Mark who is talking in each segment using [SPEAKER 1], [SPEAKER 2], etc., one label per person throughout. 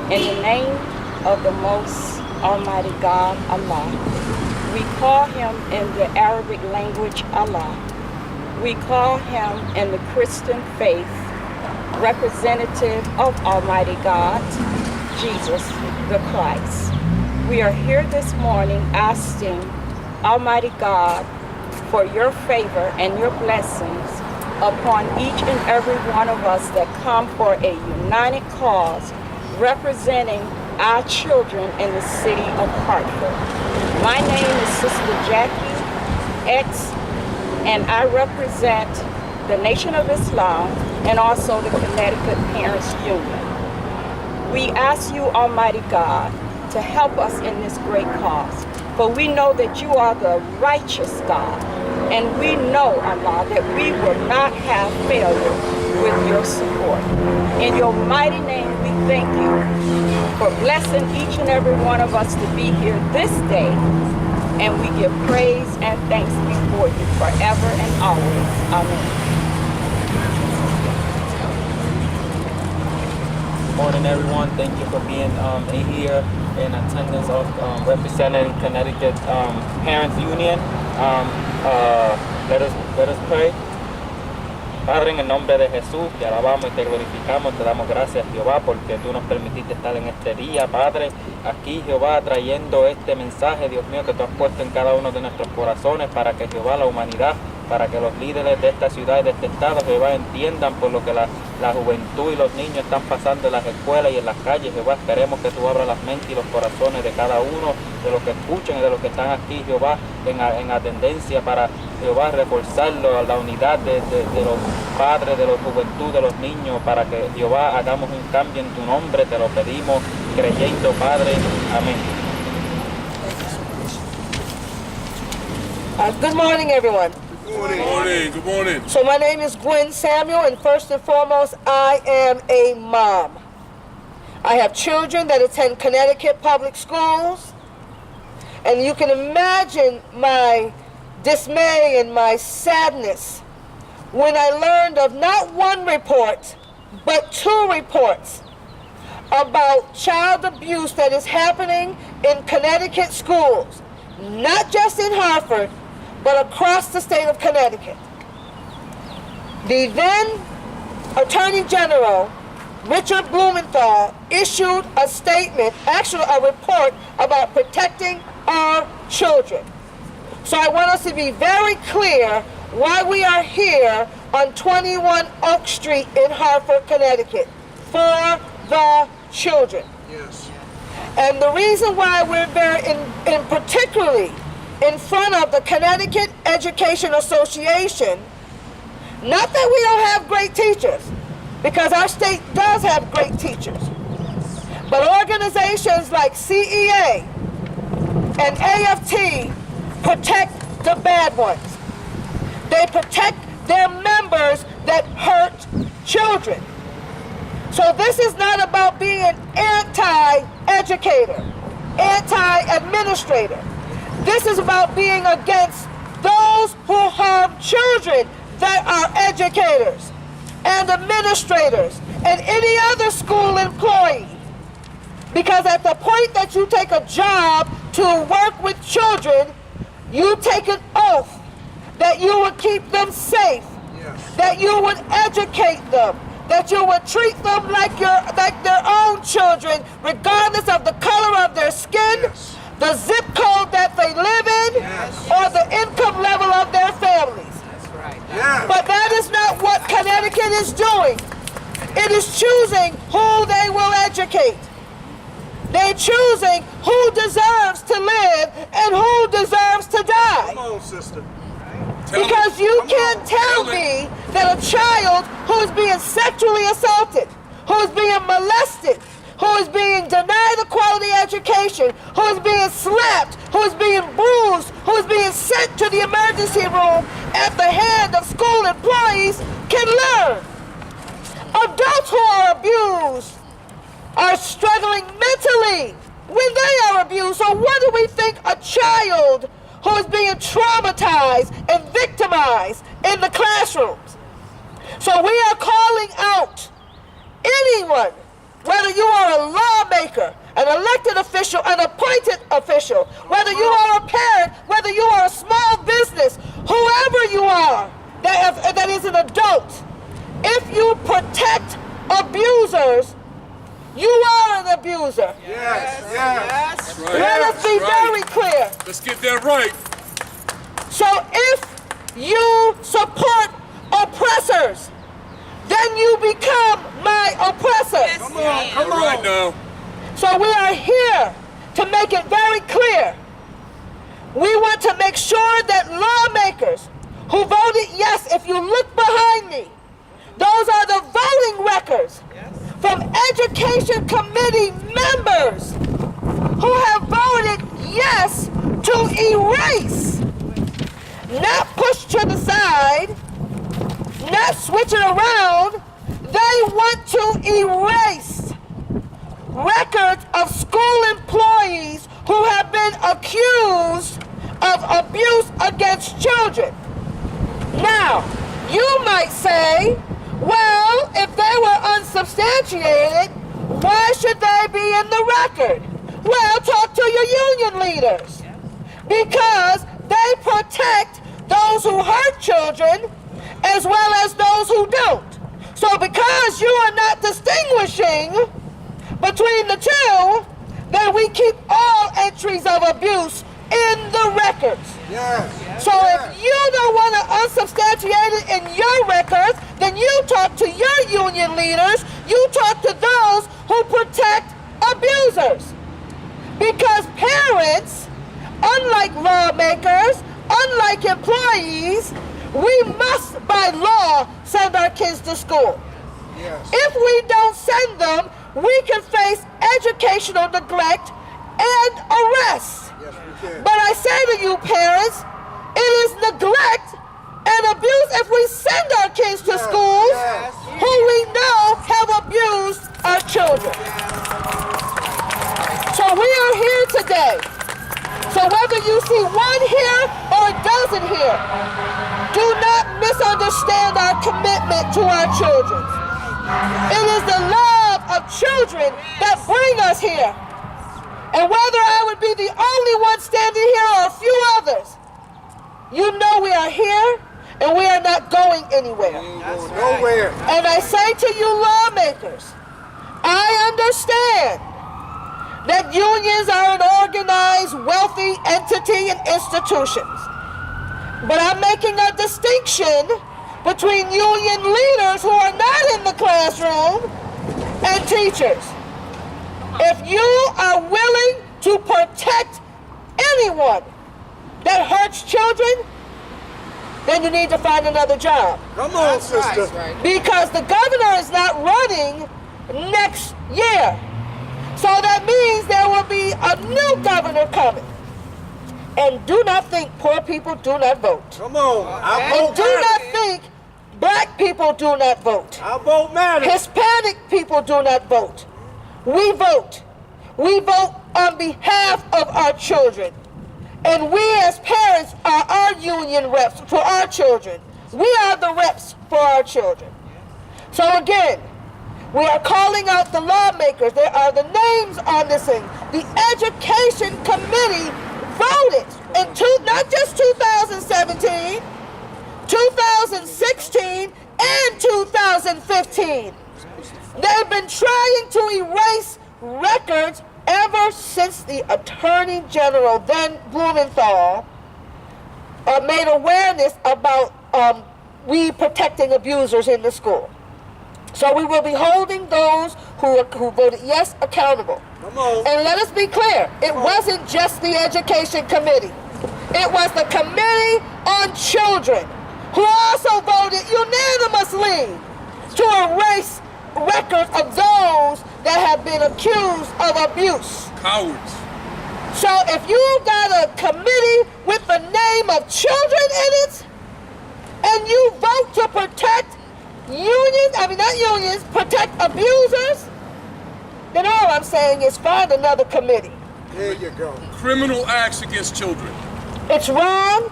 [SPEAKER 1] In the name of the Most Almighty God, Allah. We call him in the Arabic language, Allah. We call him in the Christian faith, representative of Almighty God, Jesus the Christ. We are here this morning asking Almighty God for your favor and your blessings upon each and every one of us that come for a united cause representing our children in the city of Hartford. My name is Sister Jackie X, and I represent the Nation of Islam and also the Connecticut Parents Union. We ask you, Almighty God, to help us in this great cause, for we know that you are the righteous God, and we know, Allah, that we will not have failure with your support. In your mighty name, we thank you for blessing each and every one of us to be here this day, and we give praise and thanks before you forever and always. Amen.
[SPEAKER 2] Morning, everyone. Thank you for being here in attendance of representing Connecticut Parents Union. Let us pray. Padre, en el nombre de Jesús, te alabamos y te glorificamos, te damos gracias, Jehová, porque tú nos permitiste estar en este día, Padre, aquí, Jehová, trayendo este mensaje, Dios mío, que tú has puesto en cada uno de nuestros corazones para que, Jehová, la humanidad, para que los líderes de esta ciudad y de este estado, Jehová, entiendan por lo que la juventud y los niños están pasando en las escuelas y en las calles, Jehová. Esperemos que tú abras las mentes y los corazones de cada uno, de los que escuchan y de los que están aquí, Jehová, en atendencia para, Jehová, reforzarlo a la unidad de los padres, de la juventud, de los niños, para que, Jehová, hagamos un cambio en tu nombre. Te lo pedimos creyendo, Padre. Amén.
[SPEAKER 3] Good morning, everyone.
[SPEAKER 4] Good morning. Good morning.
[SPEAKER 3] So my name is Gwen Samuel, and first and foremost, I am a mom. I have children that attend Connecticut public schools, and you can imagine my dismay and my sadness when I learned of not one report, but 2 reports about child abuse that is happening in Connecticut schools, not just in Hartford, but across the state of Connecticut. The then Attorney General, Richard Blumenthal, issued a statement, actually a report, about protecting our children. So I want us to be very clear why we are here on 21 Oak Street in Hartford, Connecticut, for the children.
[SPEAKER 4] Yes.
[SPEAKER 3] And the reason why we're there in particularly in front of the Connecticut Education Association, not that we don't have great teachers, because our state does have great teachers, but organizations like CEA and AFT protect the bad ones. They protect their members that hurt children. So this is not about being an anti-educator, anti-administrator. This is about being against those who harm children that are educators and administrators and any other school employee. Because at the point that you take a job to work with children, you take an oath that you would keep them safe, yes, that you would educate them, that you would treat them like their own children, regardless of the color of their skin, yes, the zip code that they live in, yes, or the income level of their families.
[SPEAKER 4] That's right. Yes.
[SPEAKER 3] But that is not what Connecticut is doing. It is choosing who they will educate. They're choosing who deserves to live and who deserves to die.
[SPEAKER 4] Come on, sister.
[SPEAKER 3] Because you can't tell me that a child who is being sexually assaulted, who is being molested, who is being denied a quality education, who is being slapped, who is being bruised, who is being sent to the emergency room at the hand of school employees can learn. Adults who are abused are struggling mentally when they are abused. So what do we think a child who is being traumatized and victimized in the classrooms? So we are calling out anyone, whether you are a lawmaker, an elected official, an appointed official, whether you are a parent, whether you are a small business, whoever you are that is an adult, if you protect abusers, you are an abuser.
[SPEAKER 4] Yes, yes. Right.
[SPEAKER 3] Let us be very clear.
[SPEAKER 4] Let's get that right.
[SPEAKER 3] So if you support oppressors, then you become my oppressors.
[SPEAKER 4] Come on, come on. Right now.
[SPEAKER 3] So we are here to make it very clear. We want to make sure that lawmakers who voted yes, if you look behind me, those are the voting records from Education Committee members who have voted yes to erase, not push to the side, not switch it around. They want to erase records of school employees who have been accused of abuse against children. Now, you might say, well, if they were unsubstantiated, why should they be in the record? Well, talk to your union leaders. Because they protect those who hurt children as well as those who don't. So because you are not distinguishing between the two, then we keep all entries of abuse in the records.
[SPEAKER 4] Yes.
[SPEAKER 3] So if you don't want to unsubstantiate it in your records, then you talk to your union leaders, you talk to those who protect abusers. Because parents, unlike lawmakers, unlike employees, we must by law send our kids to school.
[SPEAKER 4] Yes.
[SPEAKER 3] If we don't send them, we can face educational neglect and arrest.
[SPEAKER 4] Yes, we can.
[SPEAKER 3] But I say to you parents, it is neglect and abuse if we send our kids to schools who we know have abused our children. So we are here today. So whether you see one here or a dozen here, do not misunderstand our commitment to our children. It is the love of children that bring us here. And whether I would be the only one standing here or a few others, you know we are here and we are not going anywhere.
[SPEAKER 4] Nowhere.
[SPEAKER 3] And I say to you lawmakers, I understand that unions are an organized, wealthy entity and institutions. But I'm making a distinction between union leaders who are not in the classroom and teachers. If you are willing to protect anyone that hurts children, then you need to find another job.
[SPEAKER 4] Come on, sister.
[SPEAKER 3] Because the governor is not running next year. So that means there will be a new governor coming. And do not think poor people do not vote.
[SPEAKER 4] Come on.
[SPEAKER 3] And do not think black people do not vote.
[SPEAKER 4] Our vote matters.
[SPEAKER 3] Hispanic people do not vote. We vote. We vote on behalf of our children. And we as parents are our union reps for our children. We are the reps for our children. So again, we are calling out the lawmakers. There are the names on this thing. The Education Committee voted in not just 2017, 2016, and 2015. They've been trying to erase records ever since the Attorney General, then Blumenthal, made awareness about we protecting abusers in the school. So we will be holding those who voted yes accountable.
[SPEAKER 4] Come on.
[SPEAKER 3] And let us be clear, it wasn't just the Education Committee. It was the Committee on Children who also voted unanimously to erase records of those that have been accused of abuse.
[SPEAKER 4] Cowards.
[SPEAKER 3] So if you got a committee with the name of children in it, and you vote to protect protect abusers, then all I'm saying is find another committee.
[SPEAKER 4] There you go. Criminal acts against children.
[SPEAKER 3] It's wrong,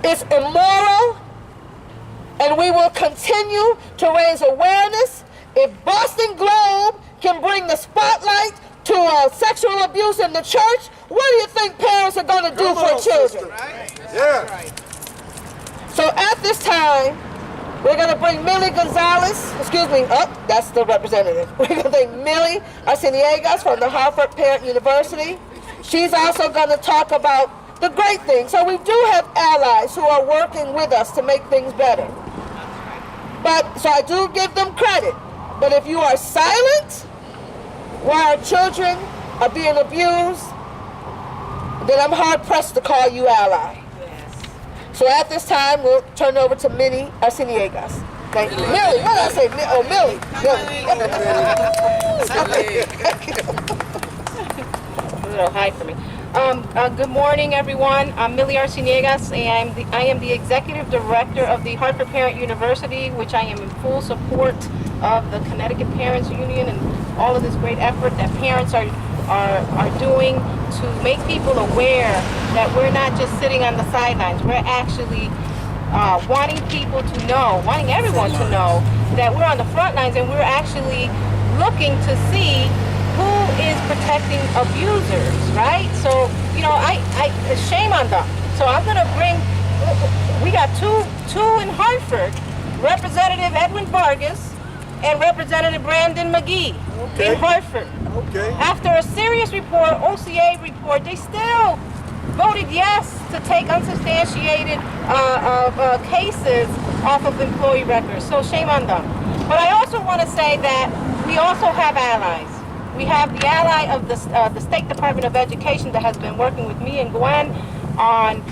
[SPEAKER 3] it's immoral, and we will continue to raise awareness. If Boston Globe can bring the spotlight sexual abuse in the church, what do you think parents are going to do for children?
[SPEAKER 4] Yeah.
[SPEAKER 3] So at this time, we're going to bring Millie Gonzalez, that's the representative. We're going to bring Millie Arciniegas from the Hartford Parent University. She's also going to talk about the great things. So we do have allies who are working with us to make things better. So I do give them credit. But if you are silent while our children are being abused, then I'm hard pressed to call you ally. So at this time, we'll turn over to Minnie Arciniegas. Thank you. Millie, what did I say? Millie.
[SPEAKER 5] A little high for me. Good morning, everyone. I'm Millie Arciniegas, and I am the Executive Director of the Hartford Parent University, which I am in full support of the Connecticut Parents Union and all of this great effort that parents are doing to make people aware that we're not just sitting on the sidelines. We're actually wanting people to know, wanting everyone to know that we're on the front lines and we're actually looking to see who is protecting abusers, right? So, shame on them. So I'm gonna we got two in Hartford, Representative Edwin Vargas and Representative Brandon McGee in Hartford.
[SPEAKER 4] Okay.
[SPEAKER 5] After a serious report, OCA report, they still voted yes to take unsubstantiated cases off of employee records. So shame on them. But I also want to say that we also have allies. We have the ally of the State Department of Education that has been working with me and Gwen on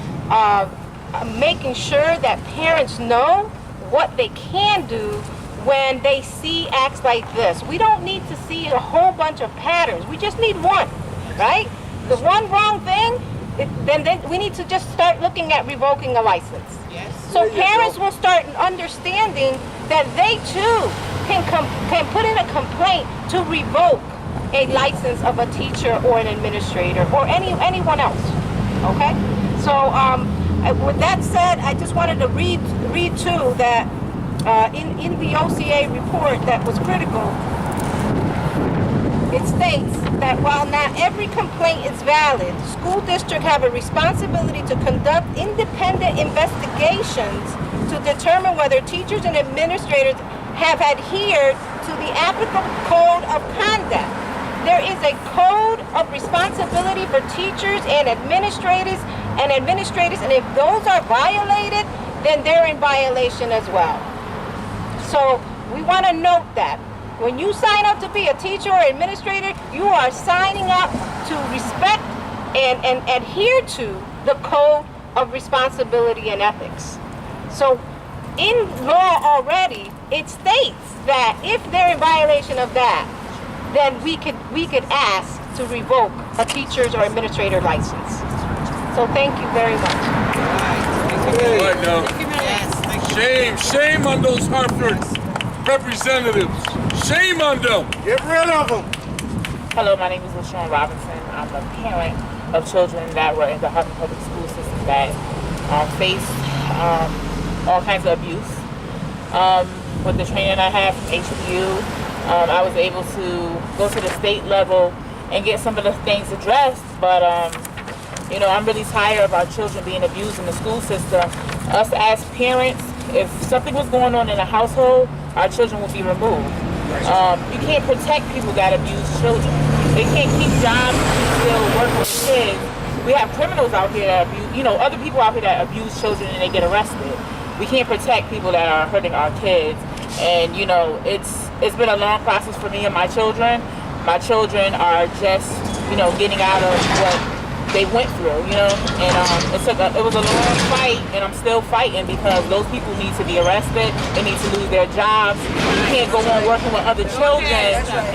[SPEAKER 5] making sure that parents know what they can do when they see acts like this. We don't need to see a whole bunch of patterns. We just need one, right? The one wrong thing, then we need to just start looking at revoking a license. Yes. So parents will start understanding that they too can put in a complaint to revoke a license of a teacher or an administrator or anyone else. Okay? So with that said, I just wanted to read too that in the OCA report that was critical, it states that while not every complaint is valid, school districts have a responsibility to conduct independent investigations to determine whether teachers and administrators have adhered to the applicable code of conduct. There is a code of responsibility for teachers and administrators, and if those are violated, then they're in violation as well. So we want to note that when you sign up to be a teacher or administrator, you are signing up to respect and adhere to the code of responsibility and ethics. So in law already, it states that if they're in violation of that, then we could ask to revoke a teacher's or administrator license. So thank you very much.
[SPEAKER 4] Right now. Shame on those Hartford representatives. Shame on them. Get rid of them.
[SPEAKER 6] Hello, my name is LaShawn Robinson. I'm a parent of children that were in the Hartford Public School System that faced all kinds of abuse. With the training I have from HBU, I was able to go to the state level and get some of the things addressed, but I'm really tired of our children being abused in the school system. Us as parents, if something was going on in a household, our children would be removed. You can't protect people that abuse children. They can't keep jobs and still work with kids. We have criminals out here that abuse, other people out here that abuse children and they get arrested. We can't protect people that are hurting our kids. And it's been a long process for me and my children. My children are just, getting out of what they went through, and it was a long fight, and I'm still fighting because those people need to be arrested. They need to lose their jobs. You can't go on working with other children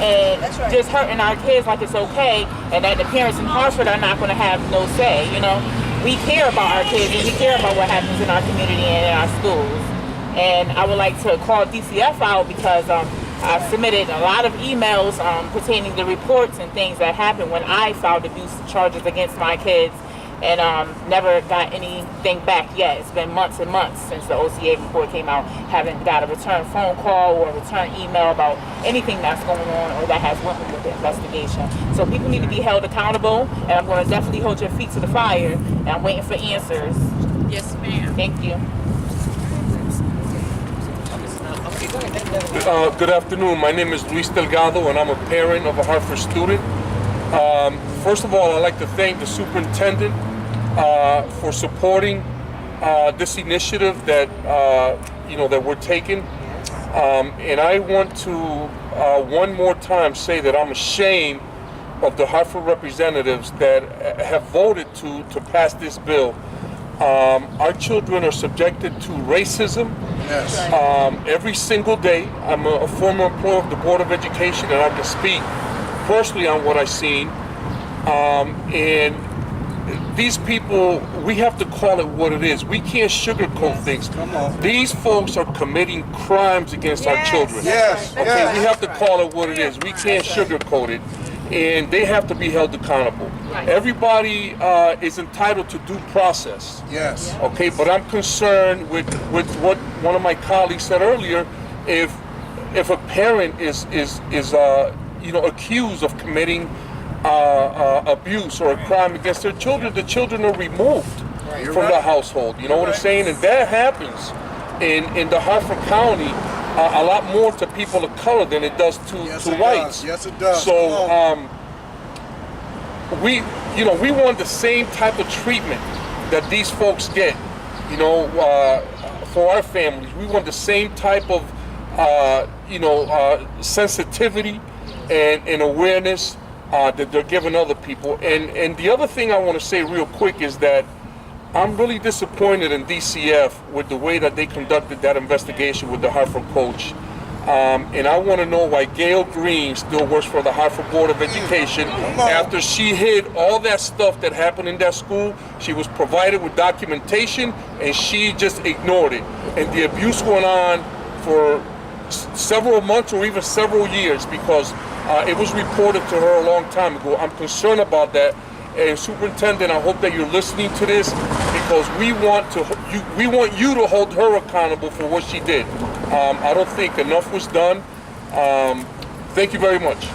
[SPEAKER 6] and just hurting our kids like it's okay, and that the parents in Hartford are not going to have no say. We care about our kids and we care about what happens in our community and in our schools. And I would like to call DCF out because I submitted a lot of emails pertaining to reports and things that happened when I filed abuse charges against my kids. and never got anything back yet. It's been months and months since the OCA report came out. Haven't got a return phone call or a return email about anything that's going on or that has went with the investigation. So people need to be held accountable, and I'm going to definitely hold your feet to the fire, and I'm waiting for answers.
[SPEAKER 5] Yes, ma'am.
[SPEAKER 6] Thank you.
[SPEAKER 4] Good afternoon. My name is Luis Delgado, and I'm a parent of a Hartford student. First of all, I'd like to thank the superintendent for supporting this initiative that that we're taking. And I want to one more time say that I'm ashamed of the Hartford representatives that have voted to pass this bill. Our children are subjected to racism.
[SPEAKER 7] Yes.
[SPEAKER 4] Every single day. I'm a former employee of the Board of Education, and I can speak personally on what I've seen. And these people, we have to call it what it is. We can't sugarcoat things.
[SPEAKER 7] Come on.
[SPEAKER 4] These folks are committing crimes against our children.
[SPEAKER 7] Yes.
[SPEAKER 4] Okay,
[SPEAKER 7] Yes.
[SPEAKER 4] we have to call it what it is. We can't sugarcoat it. And they have to be held accountable. Everybody is entitled to due process.
[SPEAKER 7] Yes.
[SPEAKER 4] Okay, but I'm concerned with what one of my colleagues said earlier. If a parent is accused of committing abuse or a crime against their children, the children are removed from the household. You know what I'm saying? And that happens in the Hartford County a lot more to people of color than it does to whites.
[SPEAKER 7] Yes, it does.
[SPEAKER 4] So we want the same type of treatment that these folks get. For our families, we want the same type of sensitivity and awareness that they're giving other people. And the other thing I want to say real quick is that I'm really disappointed in DCF with the way that they conducted that investigation with the Hartford coach. And I want to know why Gail Green still works for the Hartford Board of Education after she hid all that stuff that happened in that school. She was provided with documentation and she just ignored it. And the abuse went on for several months or even several years because it was reported to her a long time ago. I'm concerned about that. And Superintendent, I hope that you're listening to this because we want you to hold her accountable for what she did. I don't think enough was done. Thank you very much.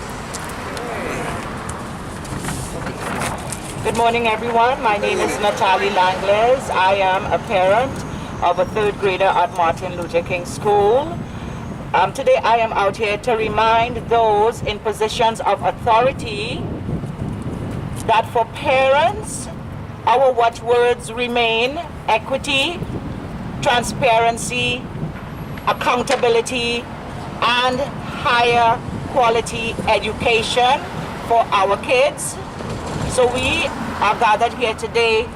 [SPEAKER 1] Good morning, everyone. My name is Natalie Langles. I am a parent of a third grader at Martin Luther King School. Today I am out here to remind those in positions of authority that for parents, our watchwords remain equity, transparency, accountability, and higher quality education for our kids. So we are gathered here today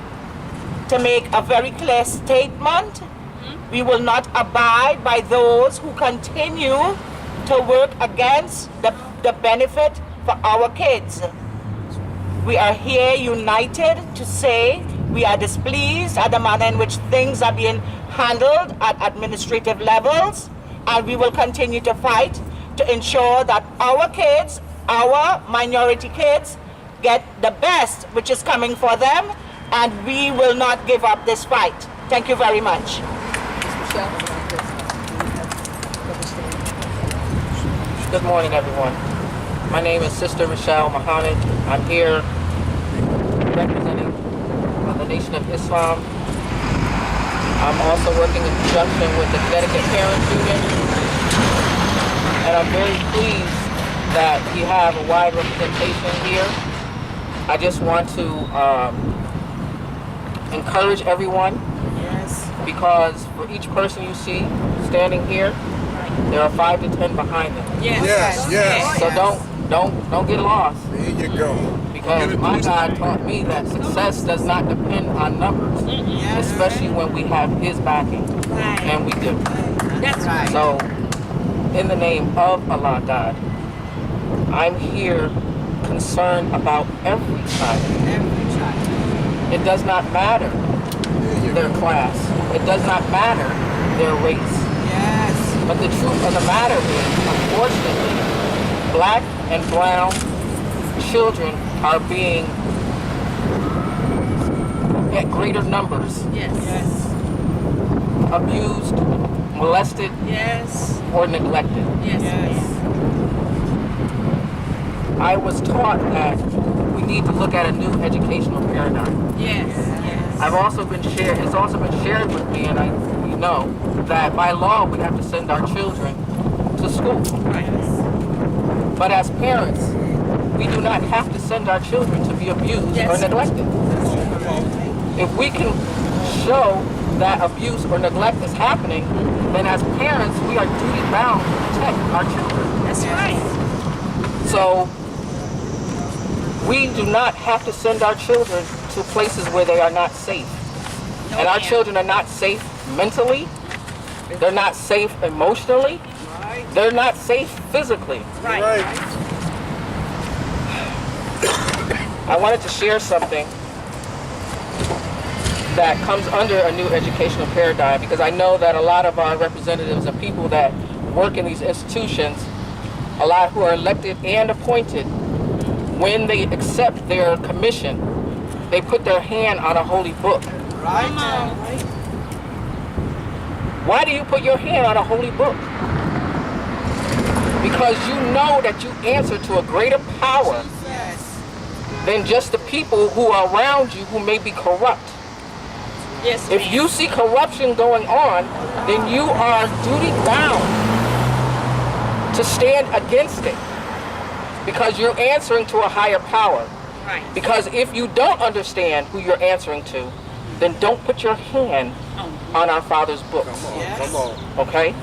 [SPEAKER 1] to make a very clear statement. We will not abide by those who continue to work against the benefit for our kids. We are here united to say we are displeased at the manner in which things are being handled at administrative levels, and we will continue to fight to ensure that our kids, our minority kids, get the best which is coming for them, and we will not give up this fight. Thank you very much.
[SPEAKER 8] Good morning, everyone. My name is Sister Michelle Mohammed. I'm here representing the Nation of Islam. I'm also working in conjunction with the Connecticut Parents Union. And I'm very pleased that we have a wide representation here. I just want to encourage everyone, because for each person you see standing here, there are 5 to 10 behind them.
[SPEAKER 7] Yes.
[SPEAKER 8] So don't get lost.
[SPEAKER 7] There you go.
[SPEAKER 8] Because my God taught me that success does not depend on numbers, especially when we have His backing, and we do.
[SPEAKER 5] That's right.
[SPEAKER 8] So, in the name of Allah God, I'm here concerned about every child. It does not matter their class. It does not matter their race. But the truth of the matter is, unfortunately, black and brown children are being at greater numbers,
[SPEAKER 5] Yes.
[SPEAKER 8] abused, molested,
[SPEAKER 5] Yes.
[SPEAKER 8] or neglected.
[SPEAKER 5] Yes.
[SPEAKER 8] I was taught that we need to look at a new educational paradigm.
[SPEAKER 5] Yes. Yes.
[SPEAKER 8] It's also been shared with me, and you know, that by law we have to send our children to school.
[SPEAKER 5] Right.
[SPEAKER 8] But as parents, we do not have to send our children to be abused
[SPEAKER 5] Yes.
[SPEAKER 8] or neglected. If we can show that abuse or neglect is happening, then as parents, we are duty bound to protect our children.
[SPEAKER 5] That's right.
[SPEAKER 8] So we do not have to send our children to places where they are not safe.
[SPEAKER 5] No,
[SPEAKER 8] And our
[SPEAKER 5] ma'am.
[SPEAKER 8] children are not safe mentally, they're not safe emotionally,
[SPEAKER 5] Right.
[SPEAKER 8] they're not safe physically.
[SPEAKER 5] Right.
[SPEAKER 8] I wanted to share something that comes under a new educational paradigm, because I know that a lot of our representatives and people that work in these institutions, a lot who are elected and appointed, when they accept their commission, they put their hand on a holy book.
[SPEAKER 5] Come on.
[SPEAKER 8] Why do you put your hand on a holy book? Because you know that you answer to a greater power than just the people who are around you who may be corrupt.
[SPEAKER 5] Yes.
[SPEAKER 8] If you see corruption going on, then you are duty bound to stand against it, because you're answering to a higher power.
[SPEAKER 5] Right.
[SPEAKER 8] Because if you don't understand who you're answering to, then don't put your hand on our Father's books.
[SPEAKER 4] Come on.
[SPEAKER 8] Okay?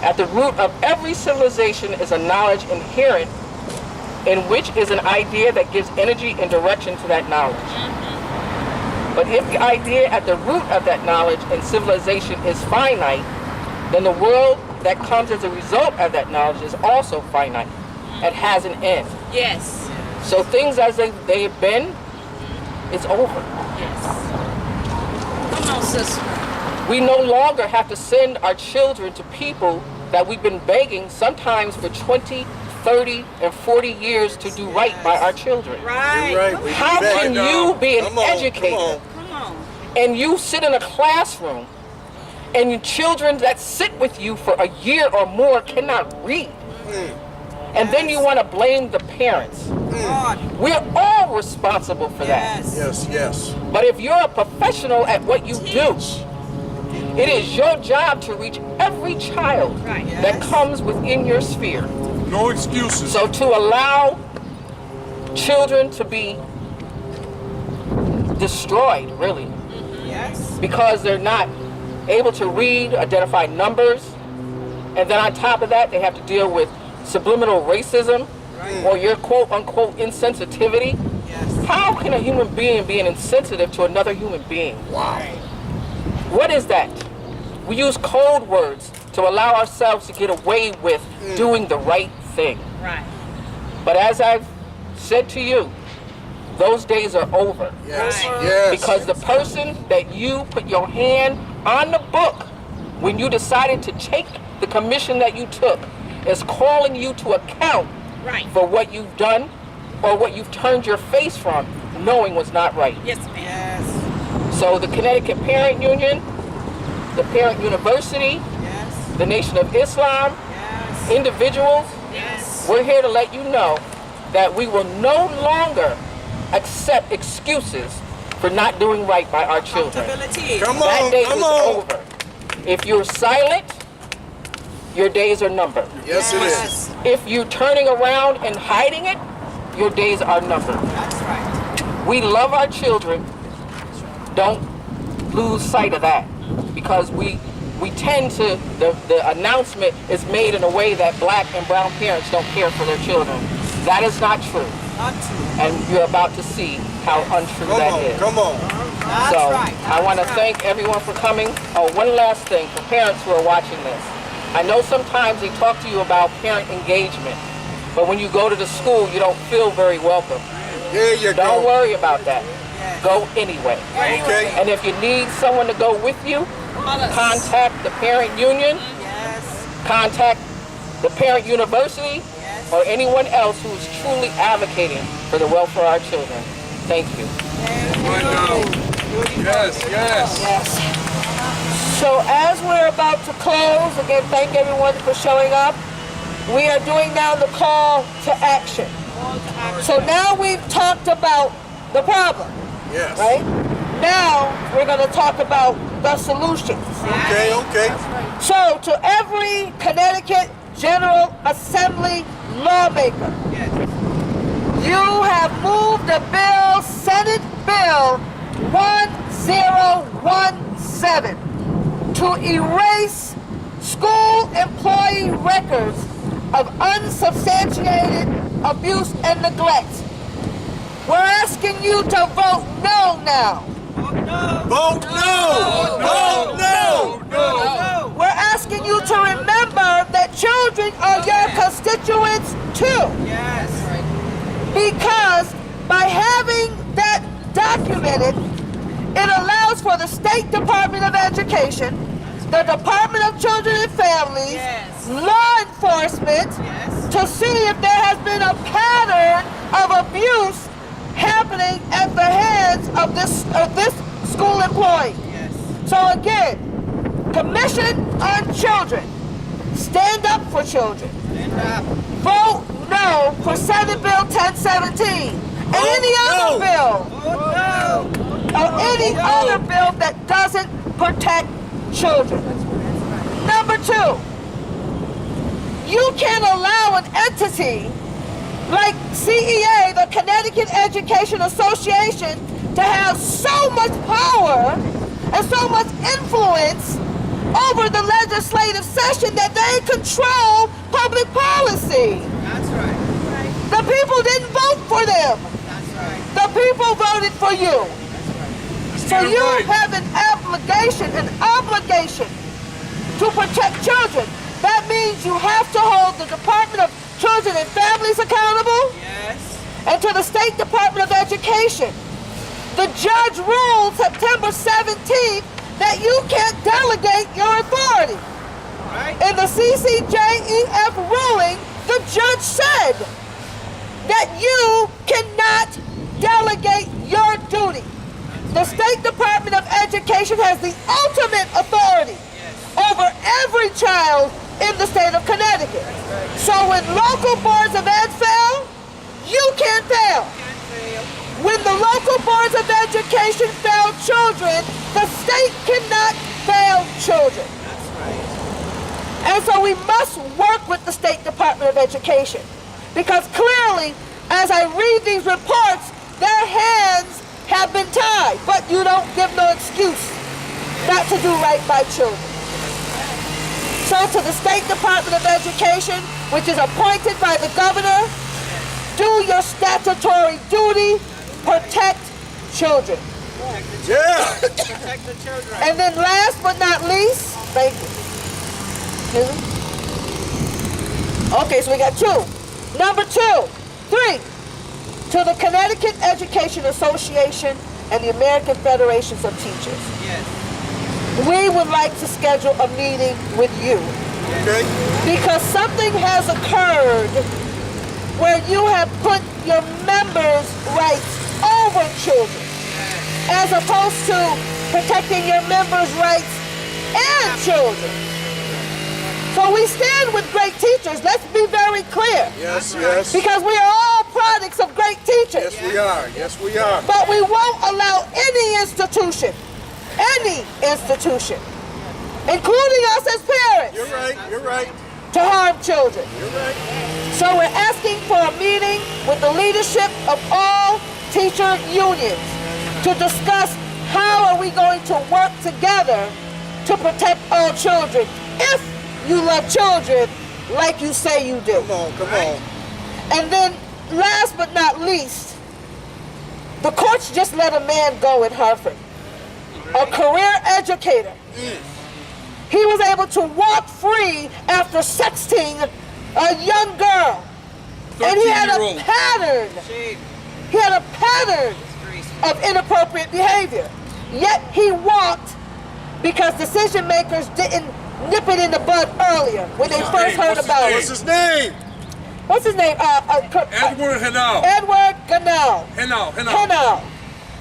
[SPEAKER 8] At the root of every civilization is a knowledge inherent, in which is an idea that gives energy and direction to that knowledge. But if the idea at the root of that knowledge and civilization is finite, then the world that comes as a result of that knowledge is also finite and has an end.
[SPEAKER 5] Yes.
[SPEAKER 8] So things as they've been, it's over.
[SPEAKER 5] Yes. Come on, sister.
[SPEAKER 8] We no longer have to send our children to people that we've been begging sometimes for 20, 30, and 40 years to do right by our children.
[SPEAKER 5] Right.
[SPEAKER 8] How can you be an educator
[SPEAKER 5] Come on.
[SPEAKER 8] and you sit in a classroom and your children that sit with you for a year or more cannot read? And then you want to blame the parents. We're all responsible for that.
[SPEAKER 4] Yes.
[SPEAKER 8] But if you're a professional at what you do, it is your job to reach every child
[SPEAKER 5] Right.
[SPEAKER 8] that comes within your sphere.
[SPEAKER 4] No excuses.
[SPEAKER 8] So to allow children to be destroyed, really, because they're not able to read, identify numbers, and then on top of that, they have to deal with subliminal racism or your quote-unquote insensitivity. How can a human being be insensitive to another human being?
[SPEAKER 4] Wow.
[SPEAKER 8] What is that? We use code words to allow ourselves to get away with doing the right thing.
[SPEAKER 5] Right.
[SPEAKER 8] But as I've said to you, those days are over.
[SPEAKER 4] Yes.
[SPEAKER 5] Right.
[SPEAKER 4] Yes.
[SPEAKER 8] Because the person that you put your hand on the book when you decided to take the commission that you took is calling you to account
[SPEAKER 5] Right.
[SPEAKER 8] for what you've done or what you've turned your face from, knowing was not right.
[SPEAKER 5] Yes, ma'am.
[SPEAKER 8] So the Connecticut Parent Union, the Parent University, the Nation of Islam, individuals,
[SPEAKER 5] Yes.
[SPEAKER 8] we're here to let you know that we will no longer accept excuses for not doing right by our children.
[SPEAKER 4] Come
[SPEAKER 8] That
[SPEAKER 4] on.
[SPEAKER 8] day
[SPEAKER 4] Come
[SPEAKER 8] is
[SPEAKER 4] on.
[SPEAKER 8] over. If you're silent, your days are numbered.
[SPEAKER 4] Yes, it is.
[SPEAKER 8] If you're turning around and hiding it, your days are numbered.
[SPEAKER 5] That's right.
[SPEAKER 8] We love our children. Don't lose sight of that, because we tend to, the announcement is made in a way that black and brown parents don't care for their children. That is not true. And you're about to see how untrue
[SPEAKER 4] Come
[SPEAKER 8] that
[SPEAKER 4] on.
[SPEAKER 8] is.
[SPEAKER 4] Come on.
[SPEAKER 8] So I want to thank everyone for coming. Oh, one last thing for parents who are watching this. I know sometimes they talk to you about parent engagement, but when you go to the school, you don't feel very welcome.
[SPEAKER 4] There you go.
[SPEAKER 8] Don't worry about that. Go anyway.
[SPEAKER 4] Okay.
[SPEAKER 8] And if you need someone to go with you, contact the Parent Union, contact the Parent University, or anyone else who is truly advocating for the welfare of our children. Thank you.
[SPEAKER 4] Right now. Yes, yes.
[SPEAKER 3] Yes. So as we're about to close, again, thank everyone for showing up. We are doing now the call to action. So now we've talked about the problem,
[SPEAKER 7] Yes.
[SPEAKER 3] right? Now we're going to talk about the solutions.
[SPEAKER 7] Okay, okay.
[SPEAKER 3] So to every Connecticut General Assembly lawmaker, you have moved the bill, Senate Bill 1017, to erase school employee records of unsubstantiated abuse and neglect. We're asking you to vote no now.
[SPEAKER 7] Vote no! Vote no! No!
[SPEAKER 3] We're asking you to remember that children are your constituents too.
[SPEAKER 9] Yes.
[SPEAKER 3] Because by having that documented, it allows for the State Department of Education, the Department of Children and Families,
[SPEAKER 9] Yes.
[SPEAKER 3] law enforcement,
[SPEAKER 9] Yes.
[SPEAKER 3] to see if there has been a pattern of abuse happening at the hands of this school employee.
[SPEAKER 9] Yes.
[SPEAKER 3] So again, Commission on Children, stand up for children.
[SPEAKER 9] Stand up.
[SPEAKER 3] Vote no for Senate Bill 1017 and any other bill
[SPEAKER 9] Vote no.
[SPEAKER 3] or any other bill that doesn't protect children. Number two, you can't allow an entity like CEA, the Connecticut Education Association, to have so much power and so much influence over the legislative session that they control public policy.
[SPEAKER 9] That's right.
[SPEAKER 3] The people didn't vote for them.
[SPEAKER 9] That's right.
[SPEAKER 3] The people voted for you. So you have an obligation to protect children. That means you have to hold the Department of Children and Families accountable,
[SPEAKER 9] Yes.
[SPEAKER 3] and to the State Department of Education. The judge ruled September 17th that you can't delegate your authority.
[SPEAKER 9] Right.
[SPEAKER 3] In the CCJEF ruling, the judge said that you cannot delegate your duty. The State Department of Education has the ultimate authority over every child in the state of Connecticut. So when local boards of ed fail, you can't fail.
[SPEAKER 9] Can't fail.
[SPEAKER 3] When the local boards of education fail children, the state cannot fail children.
[SPEAKER 9] That's right.
[SPEAKER 3] And so we must work with the State Department of Education, because clearly, as I read these reports, their hands have been tied, but you don't give no excuse not to do right by children. So to the State Department of Education, which is appointed by the governor, do your statutory duty, protect children.
[SPEAKER 7] Yeah!
[SPEAKER 9] Protect the children.
[SPEAKER 3] And then last but not least, thank you. Excuse me? Okay, so we got two. Number 3, to the Connecticut Education Association and the American Federations of Teachers.
[SPEAKER 9] Yes.
[SPEAKER 3] We would like to schedule a meeting with you
[SPEAKER 7] Okay.
[SPEAKER 3] because something has occurred where you have put your members' rights over children, as opposed to protecting your members' rights and children. So we stand with great teachers. Let's be very clear.
[SPEAKER 7] Yes, yes.
[SPEAKER 3] Because we are all products of great teachers.
[SPEAKER 7] Yes, we are. Yes, we are.
[SPEAKER 3] But we won't allow any institution, including us as parents,
[SPEAKER 7] You're right. You're right.
[SPEAKER 3] to harm children.
[SPEAKER 7] You're right.
[SPEAKER 3] So we're asking for a meeting with the leadership of all teacher unions to discuss how are we going to work together to protect all children, if you love children like you say you do.
[SPEAKER 7] Come on, come on.
[SPEAKER 3] And then last but not least, the courts just let a man go in Hartford, a career educator. He was able to walk free after sexting a young girl. And he had a
[SPEAKER 4] 13-year-old.
[SPEAKER 3] pattern.
[SPEAKER 9] Shame.
[SPEAKER 3] He had a pattern of inappropriate behavior. Yet he walked because decision makers didn't nip it in the bud earlier when they first heard about
[SPEAKER 7] What's
[SPEAKER 3] it.
[SPEAKER 7] his name?
[SPEAKER 3] What's his name?
[SPEAKER 4] Edward Henao.
[SPEAKER 3] Edward Ganal.
[SPEAKER 4] Henao.
[SPEAKER 3] Henao.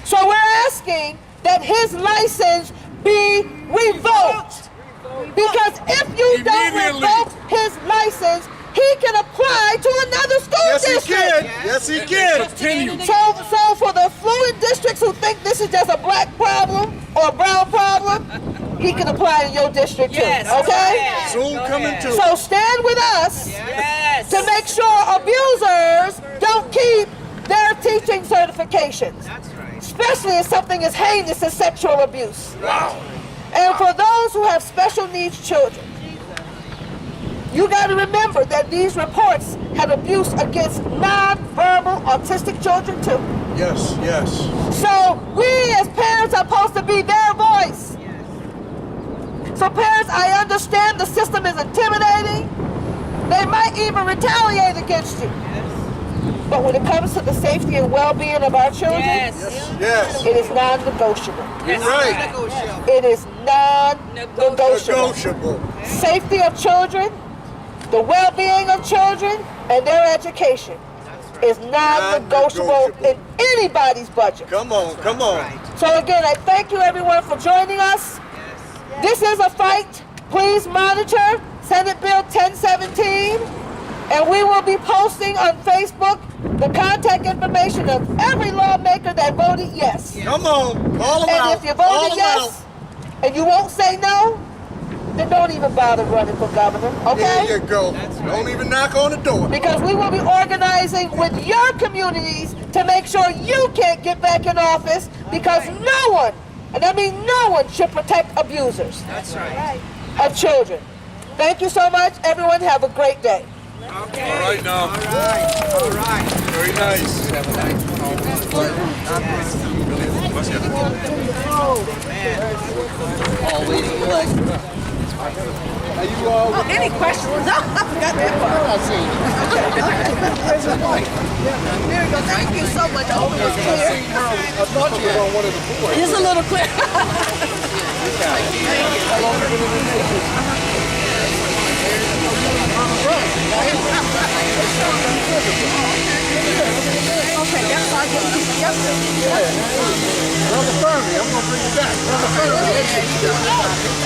[SPEAKER 3] So we're asking that his license be revoked. Because if you don't
[SPEAKER 7] Immediately.
[SPEAKER 3] revoke his license, he can apply to another school
[SPEAKER 7] Yes, he
[SPEAKER 3] district.
[SPEAKER 7] can. Yes, he can. Continue.
[SPEAKER 3] So for the affluent districts who think this is just a black problem or a brown problem, he can apply in your district too. Okay?
[SPEAKER 7] Soon coming too.
[SPEAKER 3] So stand with us to make sure abusers don't keep their teaching certifications.
[SPEAKER 9] That's right.
[SPEAKER 3] Especially if something as heinous as sexual abuse.
[SPEAKER 7] Wow.
[SPEAKER 3] And for those who have special needs children, you got to remember that these reports have abuse against non-verbal autistic children too.
[SPEAKER 7] Yes, yes.
[SPEAKER 3] So we as parents are supposed to be their voice. So parents, I understand the system is intimidating. They might even retaliate against you. But when it comes to the safety and well-being of our children,
[SPEAKER 7] Yes.
[SPEAKER 3] it is non-negotiable.
[SPEAKER 7] You're right.
[SPEAKER 3] It is non-negotiable.
[SPEAKER 7] Negotiable.
[SPEAKER 3] Safety of children, the well-being of children, and their education is non-negotiable
[SPEAKER 7] Non-negotiable.
[SPEAKER 3] in anybody's budget.
[SPEAKER 7] Come on, come on.
[SPEAKER 3] So again, I thank you everyone for joining us. This is a fight. Please monitor Senate Bill 1017, and we will be posting on Facebook the contact information of every lawmaker that voted yes.
[SPEAKER 7] Come on. Call them
[SPEAKER 3] And
[SPEAKER 7] out.
[SPEAKER 3] if you
[SPEAKER 7] Call
[SPEAKER 3] voted
[SPEAKER 7] them
[SPEAKER 3] yes and you won't say no, then don't even bother running for governor,
[SPEAKER 7] out. There
[SPEAKER 3] okay?
[SPEAKER 7] you go. Don't even knock on the door.
[SPEAKER 3] Because we will be organizing with your communities to make sure you can't get back in office, because no one, and I mean no one, should protect abusers
[SPEAKER 9] That's right.
[SPEAKER 3] of children. Thank you so much. Everyone have a great day.
[SPEAKER 9] Okay.
[SPEAKER 7] All right now.
[SPEAKER 9] All right. All right.
[SPEAKER 7] Very nice.
[SPEAKER 5] Any questions? I forgot that part. There you go. Thank you so much. Oh, it was clear. It's a little clear. Okay, that's all I can do. Yes, sir.
[SPEAKER 7] Brother Fermi, I'm gonna bring you back. Brother Fermi.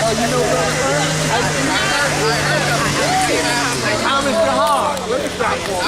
[SPEAKER 7] Oh, you know Brother Fermi? Thomas DeHaan. Let me stop for him.